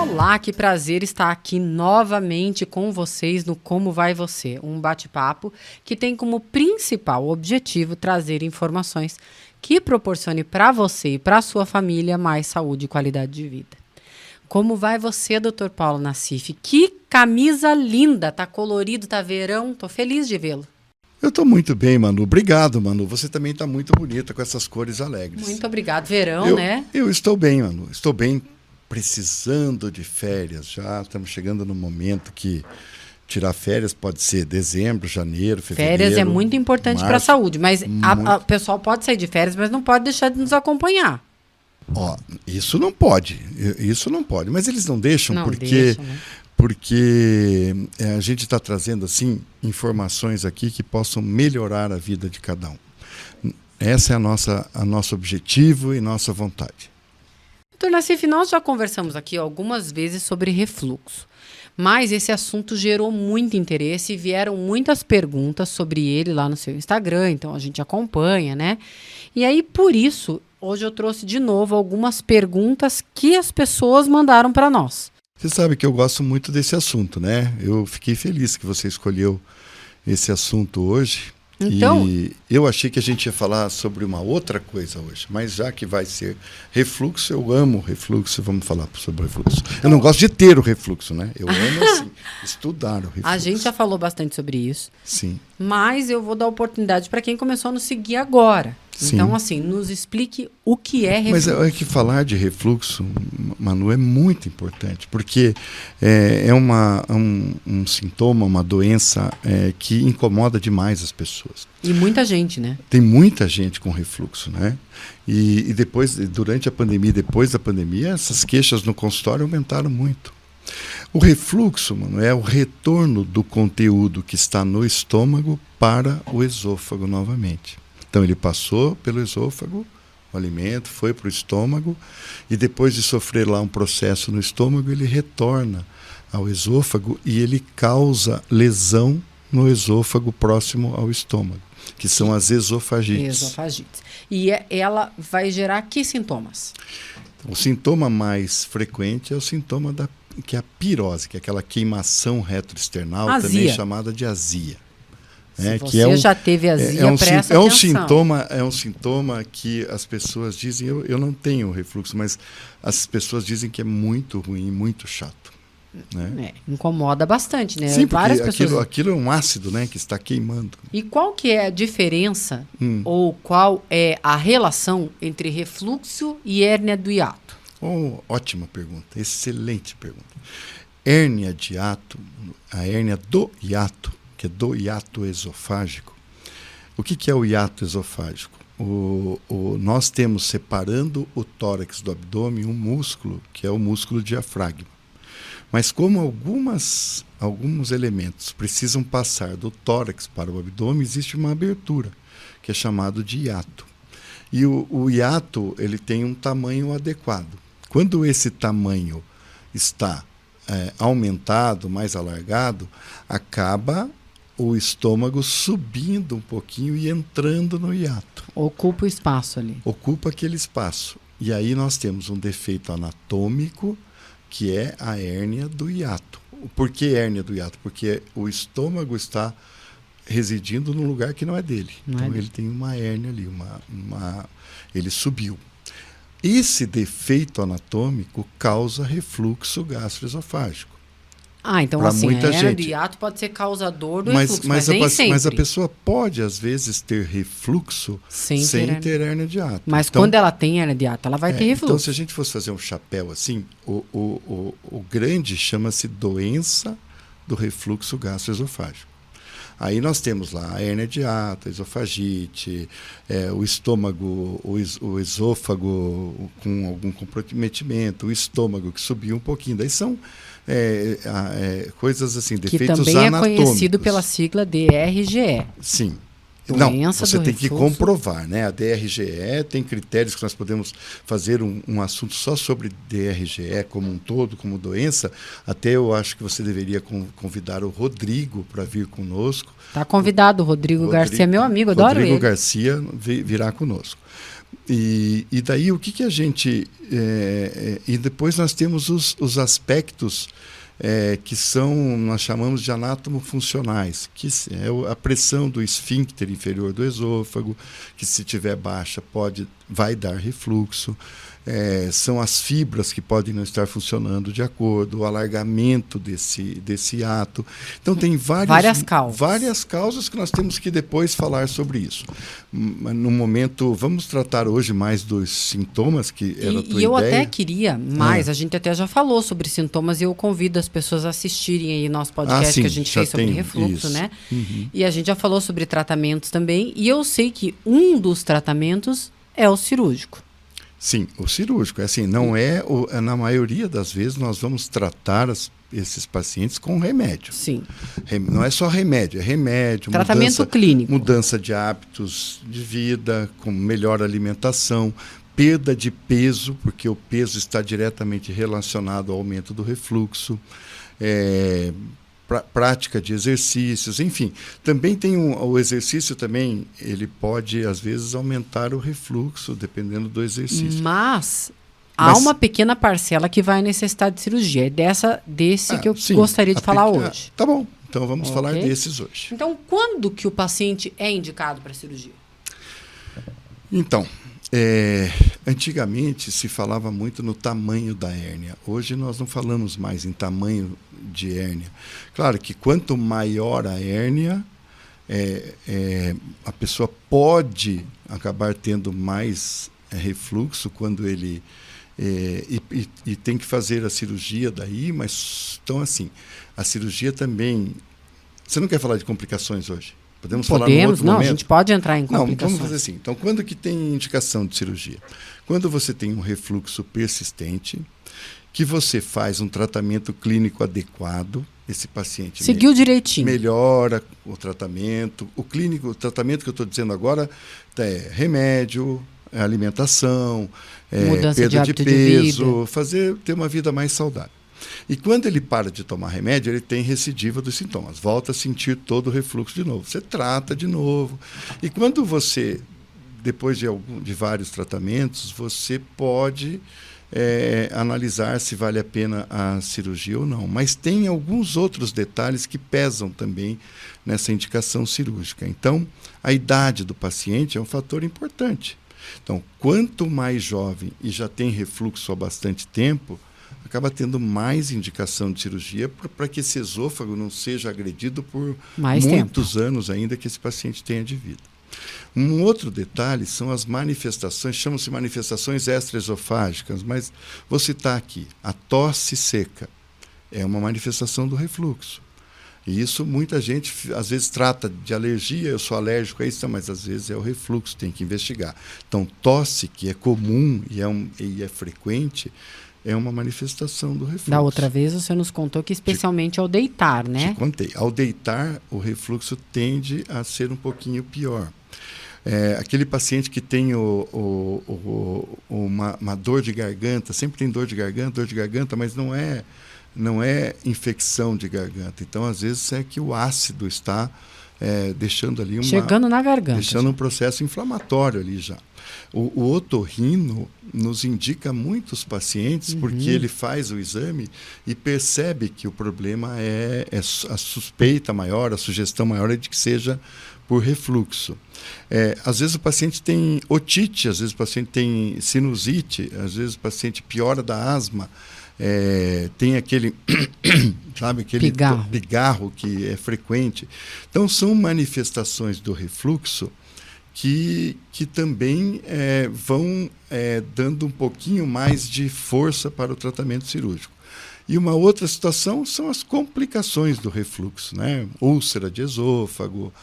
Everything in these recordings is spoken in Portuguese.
Olá, que prazer estar aqui novamente com vocês no Como Vai Você, um bate-papo que tem como principal objetivo trazer informações que proporcione para você e para sua família mais saúde e qualidade de vida. Como vai você, Dr. Paulo Nassif? Que camisa linda, tá colorido, tá verão, tô feliz de vê-lo. Eu estou muito bem, Manu. Obrigado, Manu. Você também está muito bonita com essas cores alegres. Muito obrigado. Verão, né? Eu estou bem, Manu. Estou bem, precisando de férias já. Estamos chegando no momento que tirar férias pode ser dezembro, janeiro, fevereiro. Férias é muito importante para a saúde, mas o pessoal pode sair de férias, mas não pode deixar de nos acompanhar. Isso não pode. Isso não pode. Mas eles não deixam né? Porque a gente está trazendo assim informações aqui que possam melhorar a vida de cada um. Essa é a nosso objetivo e nossa vontade. Doutor Nassif, nós já conversamos aqui algumas vezes sobre refluxo, mas esse assunto gerou muito interesse e vieram muitas perguntas sobre ele lá no seu Instagram, então a gente acompanha, né? E aí, por isso, hoje eu trouxe de novo algumas perguntas que as pessoas mandaram para nós. Você sabe que eu gosto muito desse assunto, né? Eu fiquei feliz que você escolheu esse assunto hoje. Então, e eu achei que a gente ia falar sobre uma outra coisa hoje, mas já que vai ser refluxo, eu amo refluxo, vamos falar sobre refluxo. Eu não gosto de ter o refluxo, né? Eu amo, assim, estudar o refluxo. A gente já falou bastante sobre isso. Sim. Mas eu vou dar oportunidade para quem começou a nos seguir agora. Sim. Então, assim, nos explique o que é refluxo. Mas é que falar de refluxo, Manu, é muito importante, porque é um sintoma, uma doença que incomoda demais as pessoas. E muita gente, né? Tem muita gente com refluxo, né? E depois, durante a pandemia, depois da pandemia, essas queixas no consultório aumentaram muito. O refluxo, mano, é o retorno do conteúdo que está no estômago para o esôfago novamente. Então ele passou pelo esôfago, o alimento foi para o estômago e depois de sofrer lá um processo no estômago, ele retorna ao esôfago e ele causa lesão no esôfago próximo ao estômago, que são as esofagites. Esofagites. E ela vai gerar que sintomas? O sintoma mais frequente é o sintoma que é a pirose, que é aquela queimação retroesternal, também chamada de azia. Se você já teve azia, presta atenção. É um sintoma que as pessoas dizem, eu não tenho refluxo, mas as pessoas dizem que é muito ruim, muito chato. Né? Incomoda bastante, né? Sim, porque aquilo é um ácido, né, que está queimando. E qual que é a diferença ou qual é a relação entre refluxo e hérnia do hiato? Ótima pergunta, excelente pergunta. Hérnia de hiato, a hérnia do hiato, que é do hiato esofágico. O que é o hiato esofágico? Nós temos, separando o tórax do abdômen, um músculo, que é o músculo diafragma. Mas como alguns elementos precisam passar do tórax para o abdômen, existe uma abertura, que é chamado de hiato. E o hiato ele tem um tamanho adequado. Quando esse tamanho está aumentado, mais alargado, acaba o estômago subindo um pouquinho e entrando no hiato. Ocupa o espaço ali. Ocupa aquele espaço. E aí nós temos um defeito anatômico, que é a hérnia do hiato. Por que hérnia do hiato? Porque o estômago está residindo num lugar que não é dele. Então ele tem uma hérnia ali, ele subiu. Esse defeito anatômico causa refluxo gastroesofágico. Então assim, a hérnia do hiato pode ser causador do refluxo, mas nem sempre. Mas a pessoa pode, às vezes, ter refluxo sem ter hérnia de hiato. Mas então, quando ela tem hérnia de hiato, ela vai ter refluxo. Então, se a gente fosse fazer um chapéu assim, o grande chama-se doença do refluxo gastroesofágico. Aí nós temos lá a hérnia de hiato, a esofagite, o estômago, o esôfago com algum comprometimento, o estômago que subiu um pouquinho. Daí são coisas assim, defeitos anatômicos. Que também é conhecido pela sigla DRGE. Sim. Doença você do tem que refluxo. comprovar, né? A DRGE tem critérios que nós podemos fazer um assunto só sobre DRGE como um todo, como doença. Até eu acho que você deveria convidar o Rodrigo para vir conosco. Está convidado, o Rodrigo Garcia, meu amigo, adoro Rodrigo ele. Garcia virá conosco. E daí o que a gente... e depois nós temos os aspectos que nós chamamos de anátomo-funcionais, que é a pressão do esfíncter inferior do esôfago, que se tiver baixa vai dar refluxo. São as fibras que podem não estar funcionando de acordo, o alargamento desse ato. Então, tem várias causas que nós temos que depois falar sobre isso. No momento, vamos tratar hoje mais dos sintomas, que era a tua E eu ideia. até queria mais, a gente até já falou sobre sintomas e eu convido as pessoas a assistirem aí nosso podcast sim, que a gente fez sobre refluxo, né? E a gente já falou sobre tratamentos também, e eu sei que um dos tratamentos é o cirúrgico. Sim, o cirúrgico. Não na maioria das vezes nós vamos tratar esses pacientes com remédio. Sim. Não é só remédio, é remédio. Tratamento clínico. Mudança de hábitos de vida, com melhor alimentação, perda de peso, porque o peso está diretamente relacionado ao aumento do refluxo. Prática de exercícios, enfim. Também tem o exercício também, ele pode, às vezes, aumentar o refluxo, dependendo do exercício. Mas há uma pequena parcela que vai necessitar de cirurgia. É desse que eu gostaria de falar hoje. Tá bom, então vamos falar desses hoje. Então, quando que o paciente é indicado para cirurgia? Então, antigamente se falava muito no tamanho da hérnia. Hoje nós não falamos mais em tamanho de hérnia. Claro que quanto maior a hérnia, a pessoa pode acabar tendo mais refluxo quando ele... e tem que fazer a cirurgia daí, mas então assim, a cirurgia também... Você não quer falar de complicações hoje? Podemos falar em outro momento? A gente pode entrar em complicações. Não, vamos fazer assim. Então, quando que tem indicação de cirurgia? Quando você tem um refluxo persistente, que você faz um tratamento clínico adequado, esse paciente seguiu direitinho, melhora o tratamento. O tratamento que eu estou dizendo agora é remédio, alimentação, perda de peso, ter uma vida mais saudável. E quando ele para de tomar remédio, ele tem recidiva dos sintomas, volta a sentir todo o refluxo de novo. Você trata de novo. E quando você, depois de vários tratamentos, você pode analisar se vale a pena a cirurgia ou não. Mas tem alguns outros detalhes que pesam também nessa indicação cirúrgica. Então, a idade do paciente é um fator importante. Então, quanto mais jovem e já tem refluxo há bastante tempo, acaba tendo mais indicação de cirurgia para que esse esôfago não seja agredido por muitos anos ainda que esse paciente tenha de vida. Um outro detalhe são as manifestações, chamam-se manifestações extraesofágicas, mas vou citar aqui. A tosse seca é uma manifestação do refluxo. E isso muita gente, às vezes, trata de alergia, eu sou alérgico a isso, mas às vezes é o refluxo, tem que investigar. Então, tosse, que é comum e é frequente, é uma manifestação do refluxo. Da outra vez você nos contou que especialmente ao deitar, né? Te contei. Ao deitar, o refluxo tende a ser um pouquinho pior. Aquele paciente que tem uma dor de garganta, sempre tem dor de garganta, mas não é infecção de garganta. Então, às vezes, é que o ácido está deixando ali chegando na garganta. Deixando um processo inflamatório ali já. O otorrino nos indica muitos pacientes porque ele faz o exame e percebe que o problema é a suspeita maior, a sugestão maior é de que seja por refluxo. Às vezes o paciente tem otite, às vezes o paciente tem sinusite, às vezes o paciente piora da asma, tem aquele pigarro que é frequente. Então são manifestações do refluxo que também vão dando um pouquinho mais de força para o tratamento cirúrgico. E uma outra situação são as complicações do refluxo, né? Úlcera de esôfago,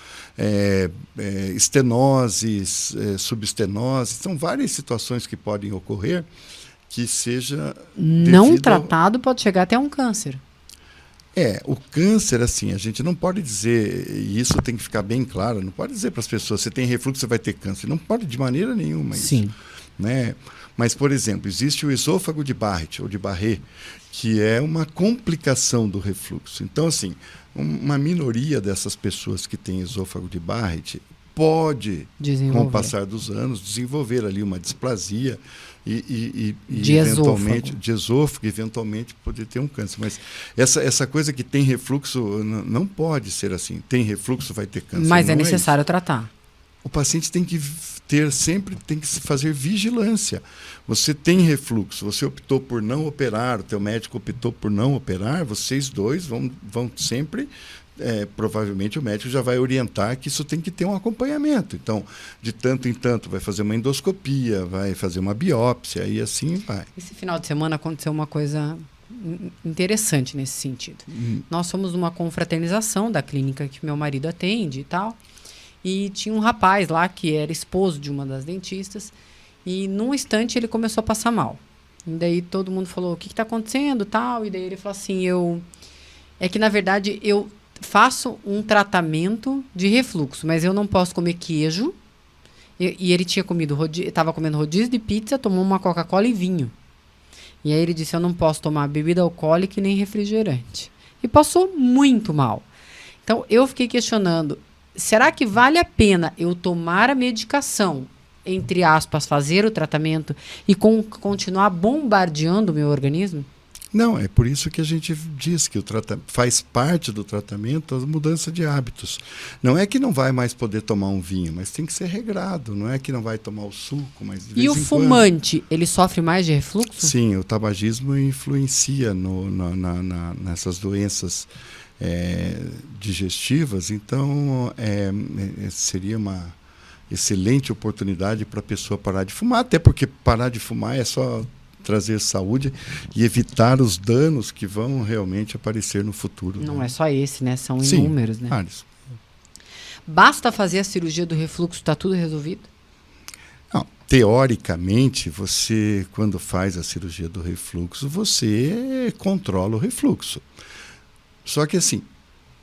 estenoses, subestenose. São várias situações que podem ocorrer que seja não tratado pode chegar até um câncer. O câncer, assim, a gente não pode dizer, e isso tem que ficar bem claro, não pode dizer para as pessoas, você tem refluxo, você vai ter câncer. Não pode de maneira nenhuma isso. Sim. Né? Mas, por exemplo, existe o esôfago de Barrett, ou de Barré, que é uma complicação do refluxo. Então, assim, uma minoria dessas pessoas que têm esôfago de Barrett pode, com o passar dos anos, desenvolver ali uma displasia e eventualmente de esôfago, eventualmente poder ter um câncer. Mas essa coisa que tem refluxo não pode ser assim. Tem refluxo, vai ter câncer. Mas é necessário tratar. O paciente tem que tem que fazer vigilância. Você tem refluxo, você optou por não operar, o teu médico optou por não operar, vocês dois vão sempre, provavelmente o médico já vai orientar que isso tem que ter um acompanhamento. Então, de tanto em tanto, vai fazer uma endoscopia, vai fazer uma biópsia e assim vai. Esse final de semana aconteceu uma coisa interessante nesse sentido. Nós fomos numa confraternização da clínica que meu marido atende e tal. E tinha um rapaz lá que era esposo de uma das dentistas. E num instante ele começou a passar mal. E daí todo mundo falou, o que está acontecendo, tal? E daí ele falou assim, é que na verdade eu faço um tratamento de refluxo, mas eu não posso comer queijo. E ele tinha estava comendo rodízio de pizza, tomou uma Coca-Cola e vinho. E aí ele disse, eu não posso tomar bebida alcoólica e nem refrigerante. E passou muito mal. Então eu fiquei questionando, será que vale a pena eu tomar a medicação, entre aspas, fazer o tratamento e continuar bombardeando o meu organismo? Não, é por isso que a gente diz que faz parte do tratamento a mudança de hábitos. Não é que não vai mais poder tomar um vinho, mas tem que ser regrado. Não é que não vai tomar o suco, mas de vez em quando. E o fumante, ele sofre mais de refluxo? Sim, o tabagismo influencia nessas doenças digestivas, então seria uma excelente oportunidade para a pessoa parar de fumar, até porque parar de fumar é só trazer saúde e evitar os danos que vão realmente aparecer no futuro. Não né? É só esse, né? São Sim, inúmeros, né? Vários. Basta fazer a cirurgia do refluxo, está tudo resolvido? Não, teoricamente, você, quando faz a cirurgia do refluxo, você controla o refluxo. Só que assim,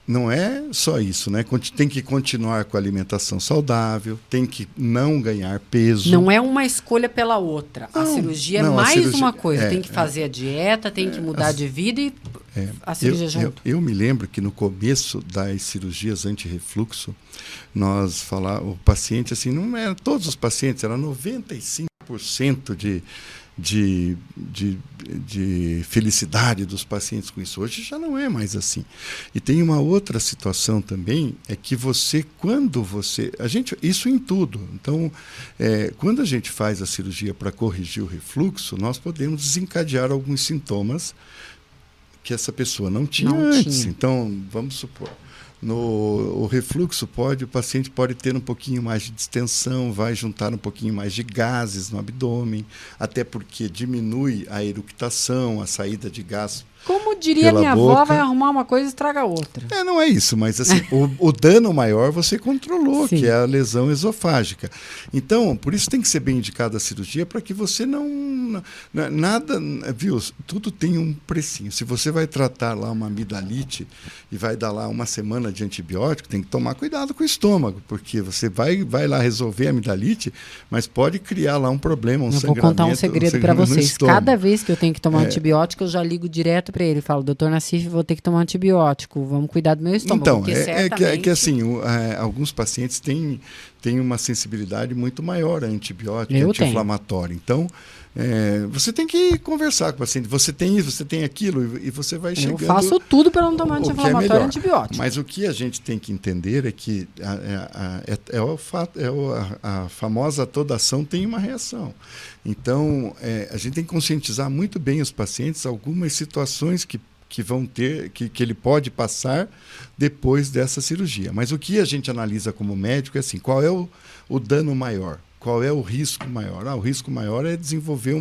não é só isso, né? Tem que continuar com a alimentação saudável, tem que não ganhar peso. Não é uma escolha pela outra. A cirurgia é mais uma coisa. Tem que fazer a dieta, tem que mudar de vida e a cirurgia junto. Eu me lembro que no começo das cirurgias anti-refluxo, o paciente, assim, não era todos os pacientes, era 95% de felicidade dos pacientes com isso. Hoje já não é mais assim. E tem uma outra situação também, é que isso em tudo. Então, quando a gente faz a cirurgia para corrigir o refluxo, nós podemos desencadear alguns sintomas que essa pessoa não tinha antes. Então, vamos supor, o refluxo o paciente pode ter um pouquinho mais de distensão, vai juntar um pouquinho mais de gases no abdômen, até porque diminui a eructação, a saída de gás. Como diria minha avó, vai arrumar uma coisa e estraga outra. Não é isso, mas assim, o dano maior você controlou, Sim. que é a lesão esofágica. Então, por isso tem que ser bem indicada a cirurgia, para que você viu, tudo tem um precinho. Se você vai tratar lá uma amidalite e vai dar lá uma semana de antibiótico, tem que tomar cuidado com o estômago, porque você vai lá resolver a amidalite, mas pode criar lá um problema, sangramento. Eu vou contar um segredo para vocês. Cada vez que eu tenho que tomar antibiótico, eu já ligo direto para ele, falo, doutor Nassif, vou ter que tomar antibiótico, vamos cuidar do meu estômago. Então, que assim, alguns pacientes têm uma sensibilidade muito maior a antibiótico, anti-inflamatório. Então, você tem que conversar com o paciente, você tem isso, você tem aquilo, e você vai chegando... Eu faço tudo para não tomar anti-inflamatório e antibiótico. Mas o que a gente tem que entender é que a famosa toda ação tem uma reação. Então, a gente tem que conscientizar muito bem os pacientes algumas situações que vão ter, que ele pode passar depois dessa cirurgia. Mas o que a gente analisa como médico é assim, qual é o dano maior? Qual é o risco maior? O risco maior é desenvolver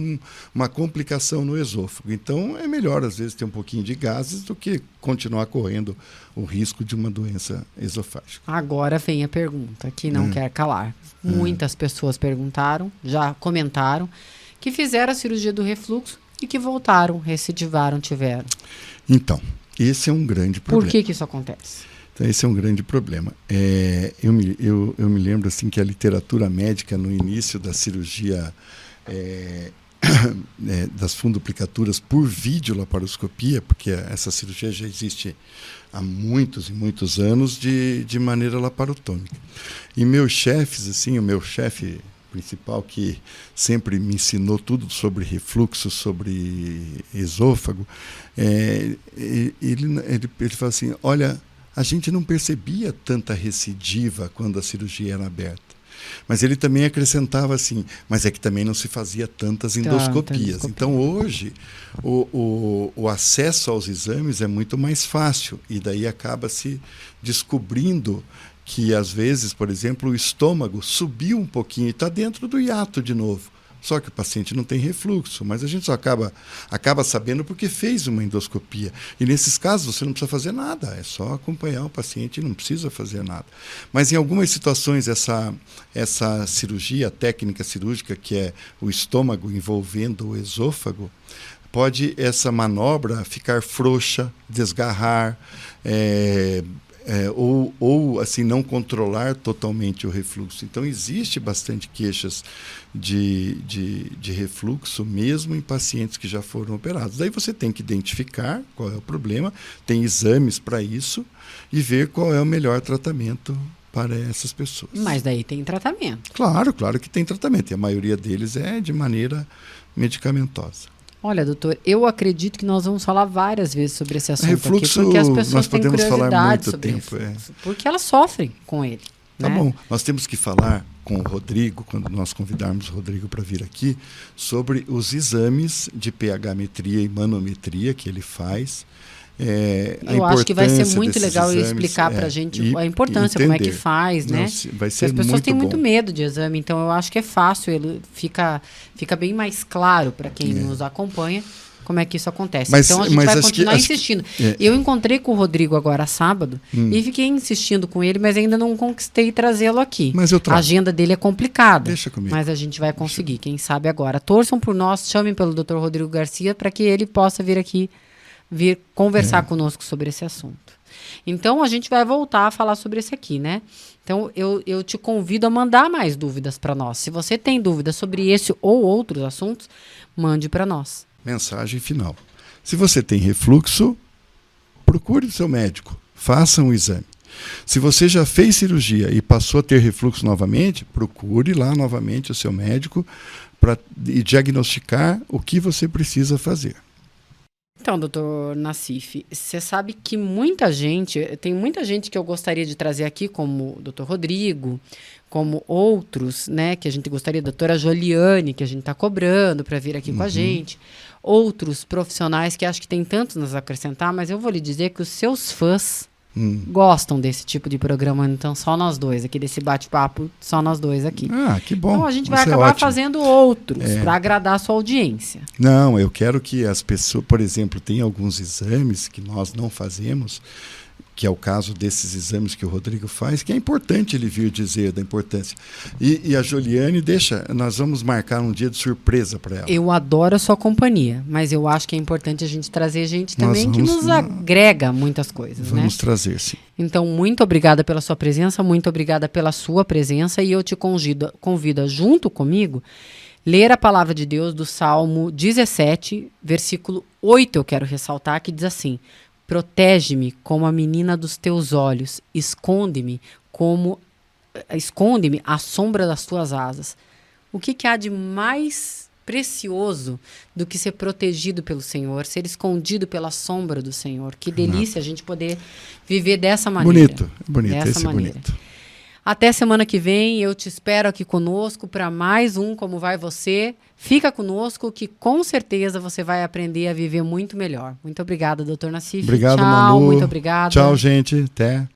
uma complicação no esôfago. Então, é melhor, às vezes, ter um pouquinho de gases do que continuar correndo o risco de uma doença esofágica. Agora vem a pergunta, que não quer calar. Muitas pessoas perguntaram, já comentaram, que fizeram a cirurgia do refluxo e que voltaram, recidivaram, tiveram. Então, Esse é um grande Por problema. que isso acontece? Então, esse é um grande problema. Eu me lembro assim, que a literatura médica, no início da cirurgia das funduplicaturas por videolaparoscopia, porque essa cirurgia já existe há muitos e muitos anos de maneira laparotômica. E meus chefes, assim, o meu chefe principal, que sempre me ensinou tudo sobre refluxo, sobre esôfago, ele fala assim, olha, a gente não percebia tanta recidiva quando a cirurgia era aberta. Mas ele também acrescentava assim, mas é que também não se fazia tantas endoscopias. Então, hoje, o acesso aos exames é muito mais fácil, e daí acaba-se descobrindo que, às vezes, por exemplo, o estômago subiu um pouquinho e está dentro do hiato de novo. Só que o paciente não tem refluxo, mas a gente só acaba sabendo porque fez uma endoscopia. E nesses casos você não precisa fazer nada, é só acompanhar o paciente e não precisa fazer nada. Mas em algumas situações essa cirurgia, a técnica cirúrgica, que é o estômago envolvendo o esôfago, pode essa manobra ficar frouxa, desgarrar, ou assim, não controlar totalmente o refluxo. Então, existe bastante queixas de refluxo, mesmo em pacientes que já foram operados. Daí você tem que identificar qual é o problema, tem exames para isso, e ver qual é o melhor tratamento para essas pessoas. Mas daí tem tratamento. Claro que tem tratamento, e a maioria deles é de maneira medicamentosa. Olha, doutor, eu acredito que nós vamos falar várias vezes sobre esse assunto refluxo, aqui, porque as pessoas nós têm podemos curiosidade falar muito sobre tempo, refluxo, porque elas sofrem com ele. Tá né? bom, nós temos que falar com o Rodrigo, quando nós convidarmos o Rodrigo para vir aqui, sobre os exames de pH-metria e manometria que ele faz. Eu acho que vai ser muito legal ele explicar para a gente a importância, como é que faz, né? Vai ser as pessoas muito têm bom. muito medo de exame, então eu acho que é fácil, ele fica bem mais claro para quem nos acompanha como é que isso acontece. Então a gente vai continuar insistindo. Eu encontrei com o Rodrigo agora sábado e fiquei insistindo com ele, mas ainda não conquistei trazê-lo aqui. Mas eu trago. A agenda dele é complicada. Deixa comigo. Mas a gente vai conseguir, quem sabe agora. Torçam por nós, chamem pelo Dr. Rodrigo Garcia para que ele possa vir aqui conversar conosco sobre esse assunto. Então, a gente vai voltar a falar sobre esse aqui, né? Então, eu te convido a mandar mais dúvidas para nós. Se você tem dúvidas sobre esse ou outros assuntos, mande para nós. Mensagem final. Se você tem refluxo, procure o seu médico. Faça um exame. Se você já fez cirurgia e passou a ter refluxo novamente, procure lá novamente o seu médico para diagnosticar o que você precisa fazer. Então, doutor Nassif, você sabe que tem muita gente que eu gostaria de trazer aqui, como o doutor Rodrigo, como outros, né, que a gente gostaria, a doutora Joliane, que a gente está cobrando para vir aqui com a gente, outros profissionais que acho que tem tantos nos acrescentar, mas eu vou lhe dizer que os seus fãs gostam desse tipo de programa, então só nós dois aqui, desse bate-papo, só nós dois aqui. Ah, que bom. Então a gente vai acabar fazendo outros para agradar a sua audiência. Não, eu quero que as pessoas, por exemplo, tem alguns exames que nós não fazemos, que é o caso desses exames que o Rodrigo faz, que é importante ele vir dizer da importância. E a Joliane, nós vamos marcar um dia de surpresa para ela. Eu adoro a sua companhia, mas eu acho que é importante a gente trazer gente também que nos agrega muitas coisas. Vamos trazer, sim. Então, muito obrigada pela sua presença, muito obrigada pela sua presença, e eu te convido junto comigo, ler a palavra de Deus do Salmo 17, versículo 8, eu quero ressaltar, que diz assim: protege-me como a menina dos teus olhos, esconde-me à sombra das tuas asas. O que há de mais precioso do que ser protegido pelo Senhor, ser escondido pela sombra do Senhor? Que delícia a gente poder viver dessa maneira. Bonito, esse é bonito. Até semana que vem, eu te espero aqui conosco para mais um Como Vai Você. Fica conosco que com certeza você vai aprender a viver muito melhor. Muito obrigada, doutor Nassif. Obrigado, Tchau, Manu. muito obrigada. Tchau, gente. Até.